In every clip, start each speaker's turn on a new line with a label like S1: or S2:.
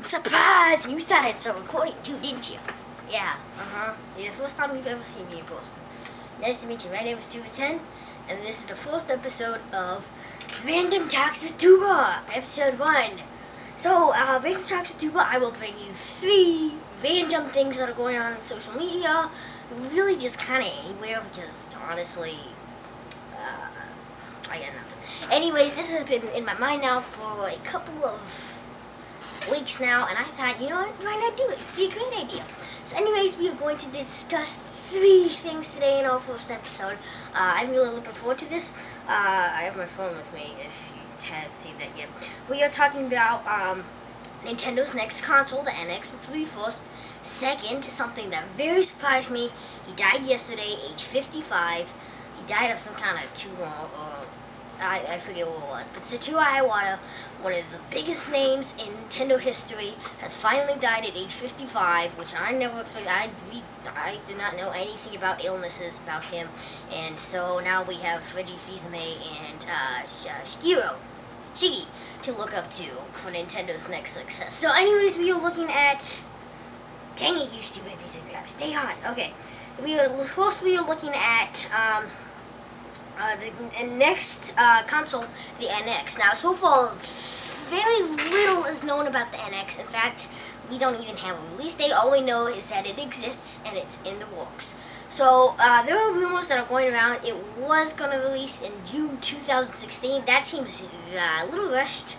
S1: Surprise! You thought it's a recording too, didn't you? Yeah, Yeah, first time you've ever seen me in person. Nice to meet you. My name is Tuba 10, and this is the first episode of Random Talks with Tuba, episode 1. So, Random Talks with Tuba, I will bring you 3 random things that are going on social media. Really just kind of anywhere, because honestly, I got nothing. Anyways, this has been in my mind now for a couple of weeks now, and I thought, you know what, why not do it? It's a great idea. So anyways, we are going to discuss 3 things today in our first episode. I'm really looking forward to this. I have my phone with me, if you haven't seen that yet. We are talking about Nintendo's next console, the NX, which will be first. Second, something that very surprised me, he died yesterday, age 55. He died of some kind of tumor, or I forget what it was, but Satoru Iwata, one of the biggest names in Nintendo history, has finally died at age 55, which I never expected. I did not know anything about illnesses about him, and so now we have Reggie Fils-Aimé and Shiggy to look up to for Nintendo's next success. So anyways, we are looking at... Dang it, you stupid piece of crap. Stay on. Okay. We are looking at... the next console, the NX. Now, so far, very little is known about the NX. In fact, we don't even have a release date. All we know is that it exists and it's in the works. So, there are rumors that are going around. It was going to release in June 2016. That seems a little rushed,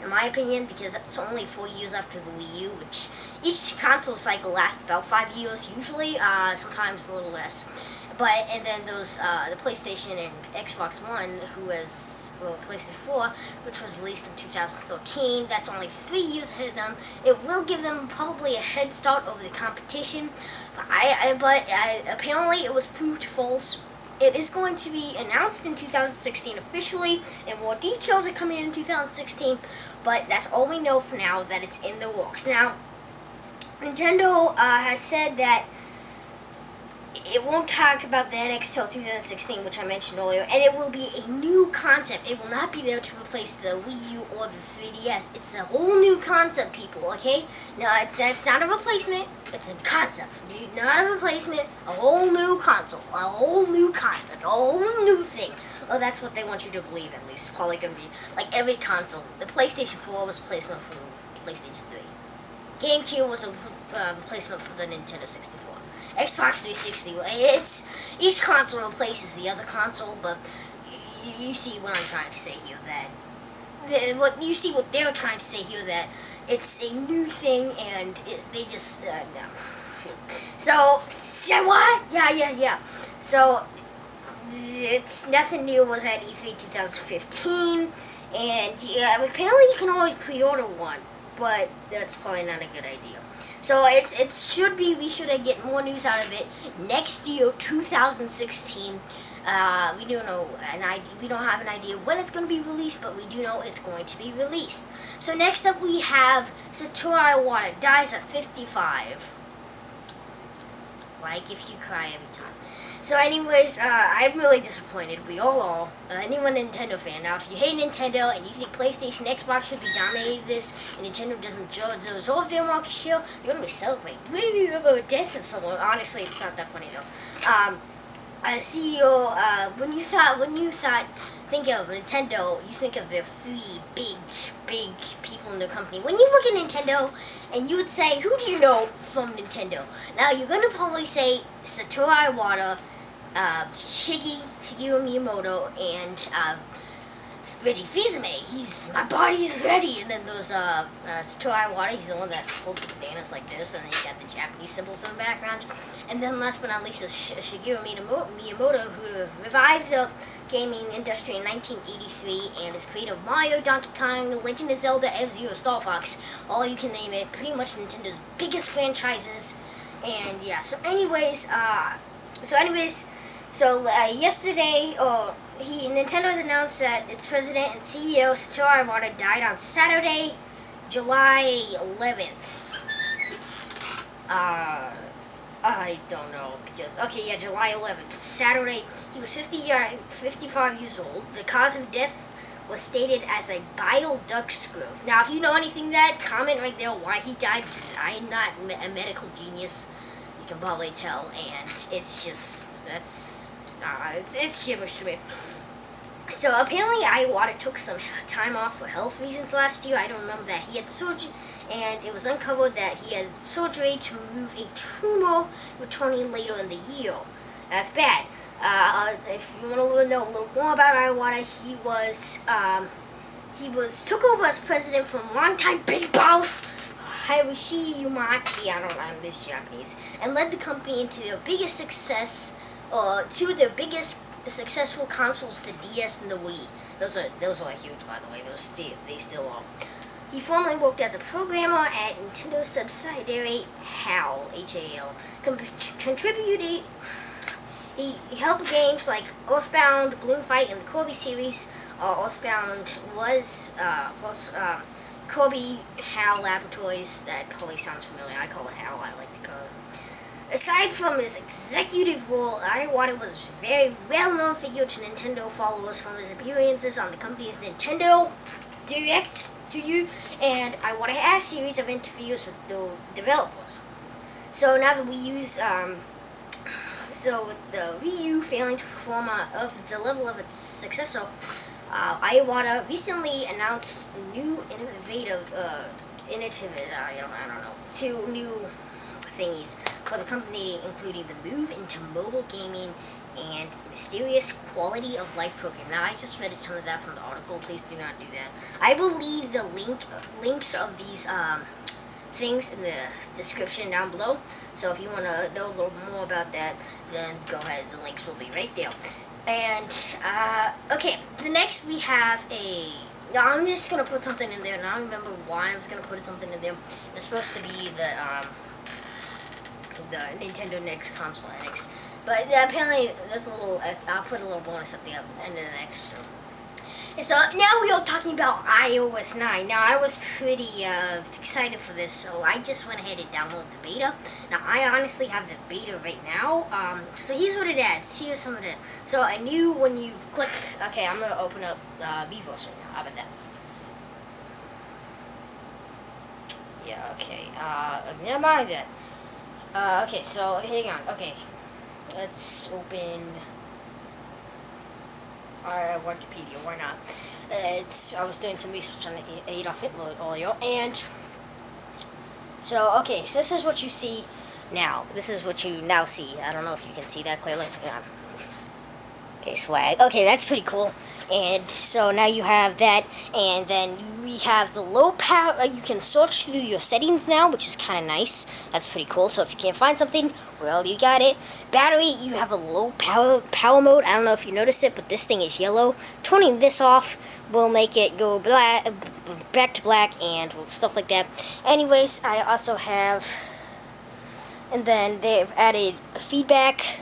S1: in my opinion, because that's only 4 years after the Wii U, which each console cycle lasts about 5 years, usually, sometimes a little less. And then those, the PlayStation and Xbox One, PlayStation 4, which was released in 2013, that's only 3 years ahead of them. It will give them probably a head start over the competition, but apparently it was proved false. It is going to be announced in 2016 officially, and more details are coming in 2016, but that's all we know for now, that it's in the works. Now, Nintendo has said that it won't talk about the NX till 2016, which I mentioned earlier, and it will be a new concept. It will not be there to replace the Wii U or the 3DS. It's a whole new concept, people, okay? No, it's not a replacement. It's a concept. Not a replacement. A whole new console. A whole new concept. A whole new thing. Well, that's what they want you to believe, at least. It's probably going to be like every console. The PlayStation 4 was a replacement for the PlayStation 3. GameCube was a replacement for the Nintendo 64. Xbox 360, each console replaces the other console, but you see what I'm trying to say here, what they're trying to say here, that it's a new thing, and they just, no. So, what? Yeah. So, it's nothing new was at E3 2015, and yeah, apparently you can always pre-order one, but that's probably not a good idea. So it should be, we should get more news out of it next year, 2016. We don't know, we don't have an idea when it's going to be released, but we do know it's going to be released. So next up we have Satoru Iwata, dies at 55. Like if you cry every time. So anyways, I'm really disappointed. We all are. Anyone Nintendo fan. Now, if you hate Nintendo and you think PlayStation, Xbox should be dominating this, and Nintendo doesn't absorb their market share, you're going to be celebrating. Maybe about the death of someone. Honestly, it's not that funny, though. CEO, when you think of Nintendo, you think of the 3 big people in the company. When you look at Nintendo, and you would say, who do you know from Nintendo? Now, you're going to probably say Satoru Iwata, Shigeru Miyamoto, and Reggie Fils-Aimé. My body's ready. And then there's Satoru Iwata, he's the one that holds the bananas like this, and then you got the Japanese symbols in the background. And then last but not least is Shigeru Miyamoto, who revived the gaming industry in 1983 and is creator of Mario, Donkey Kong, Legend of Zelda, F-Zero, Star Fox, all you can name it, pretty much Nintendo's biggest franchises. And yeah, so anyways, yesterday, Nintendo has announced that its president and CEO, Satoru Iwata, died on Saturday, July 11th. I don't know, because, okay, yeah, July 11th, Saturday. He was 55 years old. The cause of death was stated as a bile duct growth. Now, if you know anything of that, comment right there why he died. I'm not a medical genius. You can probably tell, and it's just it's gibberish to me. So apparently Iwata took some time off for health reasons last year. I don't remember that. He had surgery, and it was uncovered that he had surgery to remove a tumor, returning later in the year. That's bad. If you want to know a little more about Iwata, he took over as president from longtime big boss Hiroshi Yamauchi. I don't know this Japanese, and led the company into their biggest success, two of their biggest successful consoles, the DS and the Wii. Those are huge, by the way. They still are. He formerly worked as a programmer at Nintendo subsidiary HAL, H-A-L. Contributed. He helped games like Earthbound, Balloon Fight, and the Kirby series. Earthbound was Kirby HAL Laboratories. That probably sounds familiar. I call it HAL. I like to call it. Aside from his executive role, Iwata was a very well-known figure to Nintendo followers from his appearances on the company's Nintendo Direct to You, and Iwata had a series of interviews with the developers. So now that we use, so with the Wii U failing to perform of the level of its successor, Iwata recently announced new two new thingies for the company, including the move into mobile gaming and mysterious quality of life program. Now, I just read a ton of that from the article. Please do not do that. I will leave the links of these things in the description down below. So if you want to know a little more about that, then go ahead. The links will be right there. And okay, so next we have now I'm just gonna put something in there. Now I remember why I was gonna put something in there. It's supposed to be the Nintendo NX console NX, but apparently there's a little. I'll put a little bonus at the end of the next. So now we are talking about iOS 9. Now I was pretty excited for this, so I just went ahead and downloaded the beta. Now I honestly have the beta right now. So here's what it adds. Here's some of it. So I knew when you click. Okay, I'm gonna open up Vivos right now. How about that? Yeah. Okay. Never mind that. Okay, so hang on. Okay, let's open Wikipedia. Why not? I was doing some research on Adolf Hitler earlier, and so okay, so this is what you see now. This is what you now see. I don't know if you can see that clearly. Yeah. Okay, swag. Okay, that's pretty cool. And so now you have that, and then we have the low power. You can search through your settings now, which is kind of nice. That's pretty cool. So if you can't find something, well, you got it. Battery, you have a low power mode. I don't know if you noticed it, but this thing is yellow. Turning this off will make it go back to black and stuff like that. Anyways, I also have, and then they've added feedback.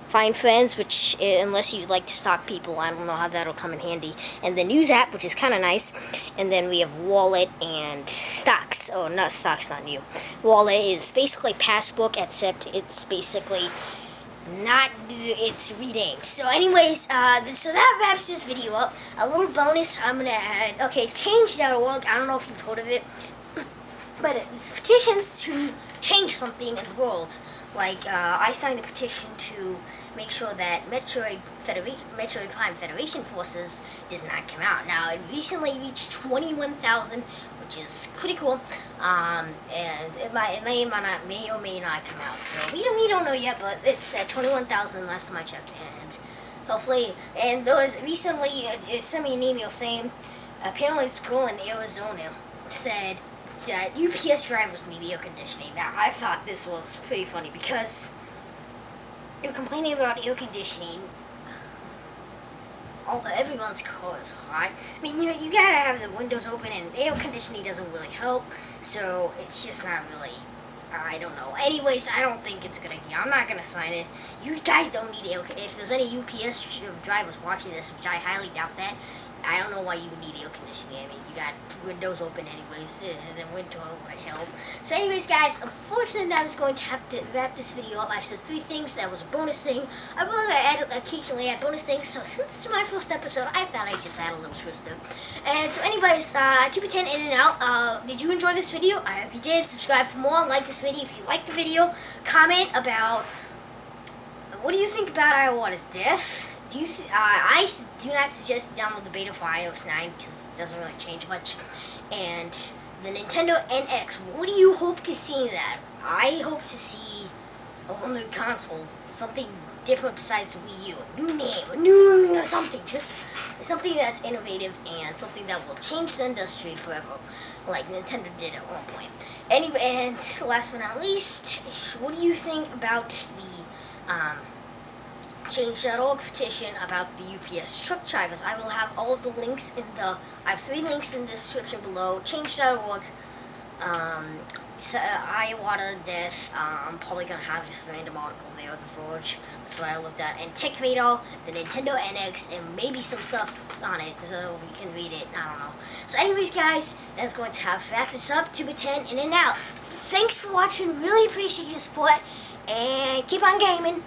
S1: Find friends, which unless you like to stalk people, I don't know how that'll come in handy. And the news app, which is kind of nice. And then we have wallet and stocks. Oh, not stocks, not new. Wallet is basically passbook, except it's basically not. It's renamed. So, anyways, so that wraps this video up. A little bonus I'm gonna add. Okay, change.org. I don't know if you've heard of it, but it's petitions to change something in the world. Like, I signed a petition to make sure that Metroid Prime Federation Forces does not come out. Now, it recently reached 21,000, which is pretty cool. And it may or may not come out. So we don't know yet, but it's at 21,000 last time I checked. And hopefully, and there was recently, it sent me an email saying, apparently this girl in Arizona said that UPS drivers need air conditioning. Now, I thought this was pretty funny because you're complaining about air conditioning. Everyone's car is hot. I mean, you gotta have the windows open, and air conditioning doesn't really help. So it's just not really. I don't know. Anyways, I don't think it's a good idea. I'm not gonna sign it. You guys don't need air. If there's any UPS drivers watching this, which I highly doubt that, I don't know why you need air conditioning. I mean, you got windows open anyways, and then winter would help. So anyways, guys, unfortunately, I was going to have to wrap this video up. I said 3 things. That was a bonus thing. I will occasionally add bonus things. So since it's my first episode, I thought I'd just add a little twist in. And so anyways, Tuba 10 in and out. Did you enjoy this video? I hope you did. Subscribe for more. Like this video if you liked the video. Comment about what do you think about Iwata's death. I do not suggest you download the beta for iOS 9 because it doesn't really change much. And the Nintendo NX, what do you hope to see in that? I hope to see a whole new console, something different besides Wii U, a new name, a new something, just something that's innovative and something that will change the industry forever, like Nintendo did at one point. Anyway, and last but not least, what do you think about the Change.org petition about the UPS truck drivers? I will have all of the links in I have 3 links in the description below. Change.org, Iwata death, I'm probably going to have just a random article there, The Forge, that's what I looked at, and techradar, the Nintendo NX, and maybe some stuff on it, so you can read it, I don't know. So anyways, guys, that's going to wrap this up. Tuba 10 in and out. Thanks for watching, really appreciate your support, and keep on gaming.